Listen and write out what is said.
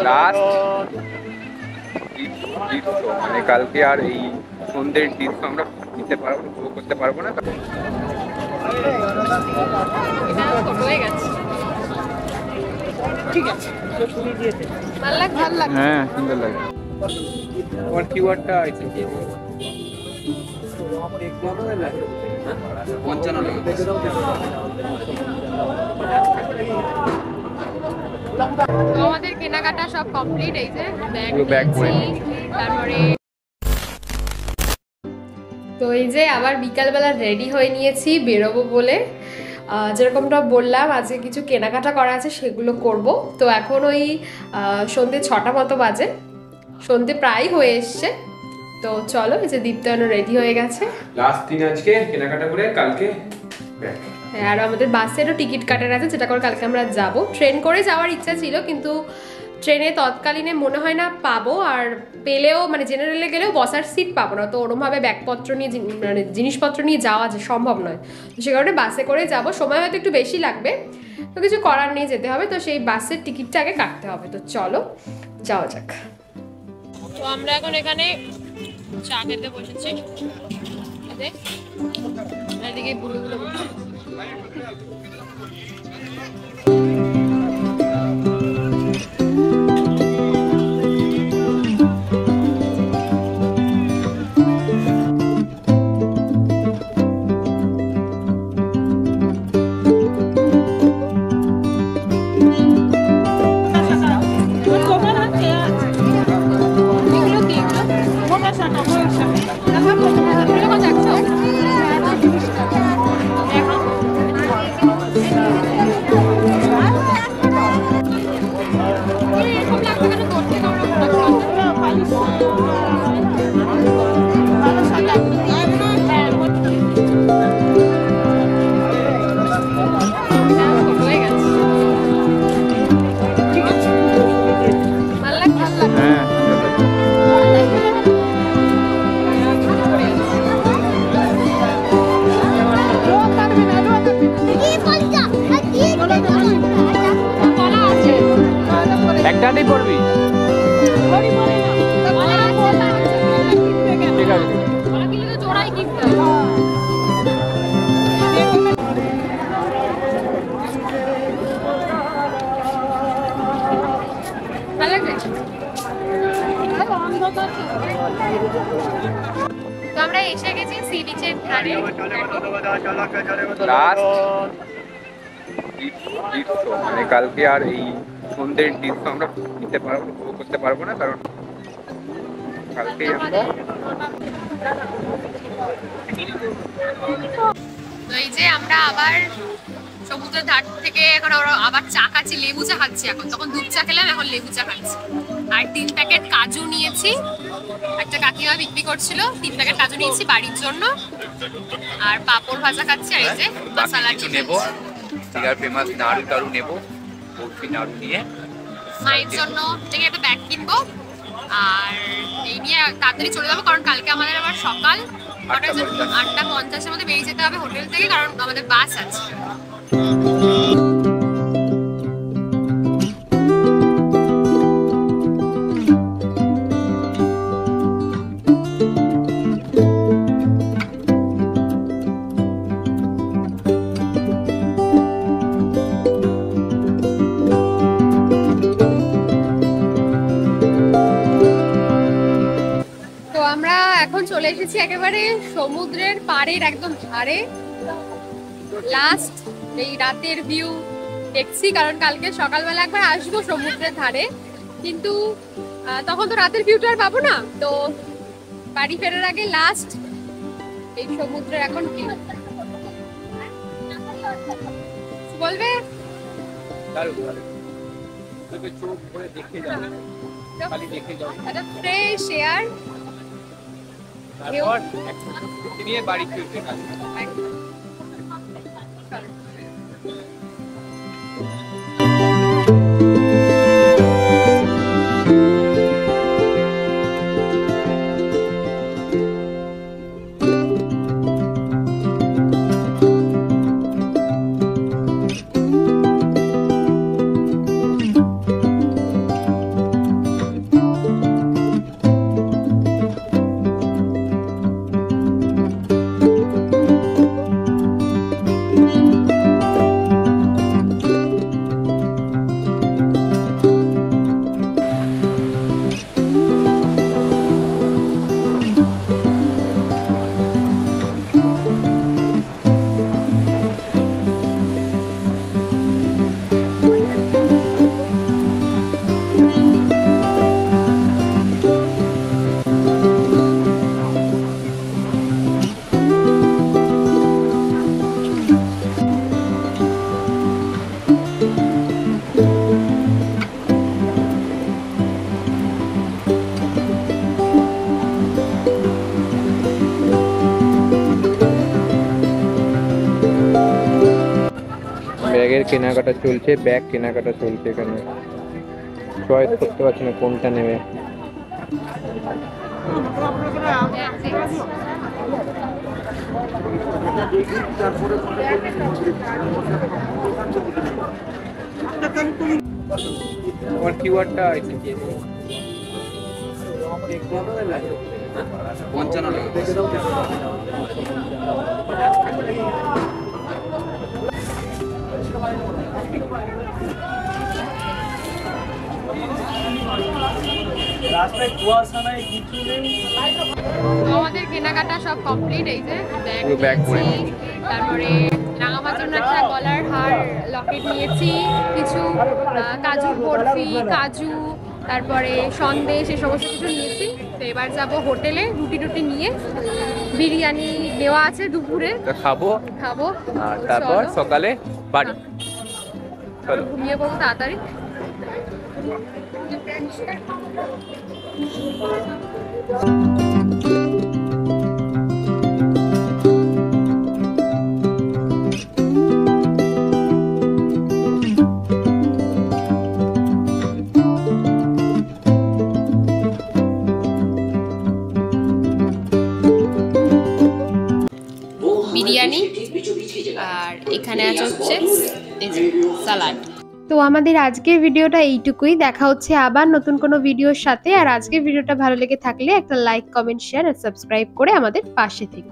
Last দৃশ্য মানে কালকে আর এই সন্ধ্যের দৃশ্য আমরা নিতে পারবো, উপভোগ করতে পারবো না। ঠিক আছে, হ্যাঁ সুন্দর লাগে। আমার কিওয়ার্ডটা আছে কি? 55 আমাদের কেনাকাটা সব কমপ্লিট। এই যে ব্যাগ করে তারপরে তো এই যে আবার বিকালবেলা রেডি হয়ে নিয়েছি বেরোবো বলে। যেরকমটা বললাম আজকে কিছু কেনাকাটা করা আছে সেগুলো করব। তো এখন ওই সন্ধ্যে 6টা মতো বাজে, সন্ধ্যে প্রায় হয়ে এসছে। তো চলো, এই যে দীপ্তায়ন রেডি হয়ে গেছে। লাস্ট দিন আজকে কেনাকাটা করে কালকে ব্যাক। হ্যাঁ, আর আমাদের বাসেরও টিকিট কাটার আছে, যেটা করে কালকে আমরা যাব। ট্রেন করে যাওয়ার ইচ্ছা ছিল, কিন্তু ট্রেনে তৎকালীনে মনে হয় না পাবো, আর পেলেও মানে জেনারেলে গেলেও বসার সিট পাবো না। তো ওরমভাবে ব্যাগপত্র নিয়ে মানে জিনিসপত্র নিয়ে যাওয়া যে সম্ভব নয়। তো সে কারণে বাসে করে যাব। সময় হয়তো একটু বেশি লাগবে, তো কিছু করার নেই, যেতে হবে। তো সেই বাসের টিকিটটা আগে কাটতে হবে। তো চলো যাওয়া যাক। তো আমরা এখন এখানে চা খেতে বসেছি। এদিকে বুড়োগুলো বসে। একটাতেই পড়বি? ঠিক আছে। তো আমরা এসে গেছি সি বিচের ধারে। মানে কালকে আর এই সন্ধ্যের দৃশ্য আমরা নিতে পারবো, উপভোগ করতে পারবো না, কারণ কালকে আমরা তো এই যে আমরা আবার সমুদ্রের ধার থেকে এখন আবার চা খাচ্ছি, লেবু চা খাচ্ছি। এখন তখন দুধ চা খেলাম, এখন লেবু চা খাচ্ছি। আর 3 প্যাকেট কাজু নিয়েছি, একটা কাকিমা বিক্রি করছিল। 3 প্যাকেট কাজু নিয়েছি বাড়ির জন্য, আর পাঁপড় ভাজা খাচ্ছি। আর এই যে মশলা নেবো, দীঘার ফেমাস নাড়ু টাড়ু নেবো, বরফি নাড়ু নিয়ে মায়ের জন্য থেকে একটা ব্যাগ কিনবো। আর এই নিয়ে তাড়াতাড়ি চলে যাবো, কারণ কালকে আমাদের আবার সকাল 8:50-এর মধ্যে বেরিয়ে যেতে হবে হোটেল থেকে, কারণ আমাদের বাস আছে। এখন চলে এসেছি একেবারে সমুদ্রের পাড়ের একদম ধারে। লাস্ট এই রাতের ভিউ দেখছি, কারণ কালকে সকালবেলা একবার আসবো সমুদ্রের ধারে, কিন্তু তখন তো রাতের ভিউটা আর পাবো না। তো বাড়ি ফেরার আগে লাস্ট এই সমুদ্রের এখন ভিউ বলবে। ফ্রেশ এয়ার নিয়ে বাড়ি ফিরতে ব্যাগের কেনাকাটা চলছে, ব্যাগ কেনাকাটা চলছে এখানে। চয়েস করতে পারছি না কোনটা নেবে। আমার কিওয়ার্ডটা একটু দিয়ে দিন। 55 রাস্তায় কুয়াশা নাই, কিছু নেই। আমাদের কেনাকাটা সব কমপ্লিট। এই যে পুরো ব্যাগ ভরে নিয়েছি, তারপরে রাঙামার জন্য একটা গলার হার লকেট নিয়েছি, কিছু কাজুর বরফি, কাজু, তারপরে সন্দেশ, এই সমস্ত কিছু নিয়েছি। তো এবার যাব হোটেলে, রুটি টুটি নিয়ে। বিরিয়ানি নেওয়া আছে দুপুরে, খাবো, খাবো। আর তারপর চলো। সকালে বাড়ি। চলো ঘুমিয়ে পড়বো তাড়াতাড়ি। বিরিয়ানি, আর এখানে আছে হচ্ছে সালাড। তো আমাদের আজকের ভিডিওটা এইটুকুই। দেখা হচ্ছে আবার নতুন কোনো ভিডিওর সাথে। আর আজকের ভিডিওটা ভালো লেগে থাকলে একটা লাইক, কমেন্ট, শেয়ার আর সাবস্ক্রাইব করে আমাদের পাশে থেকো।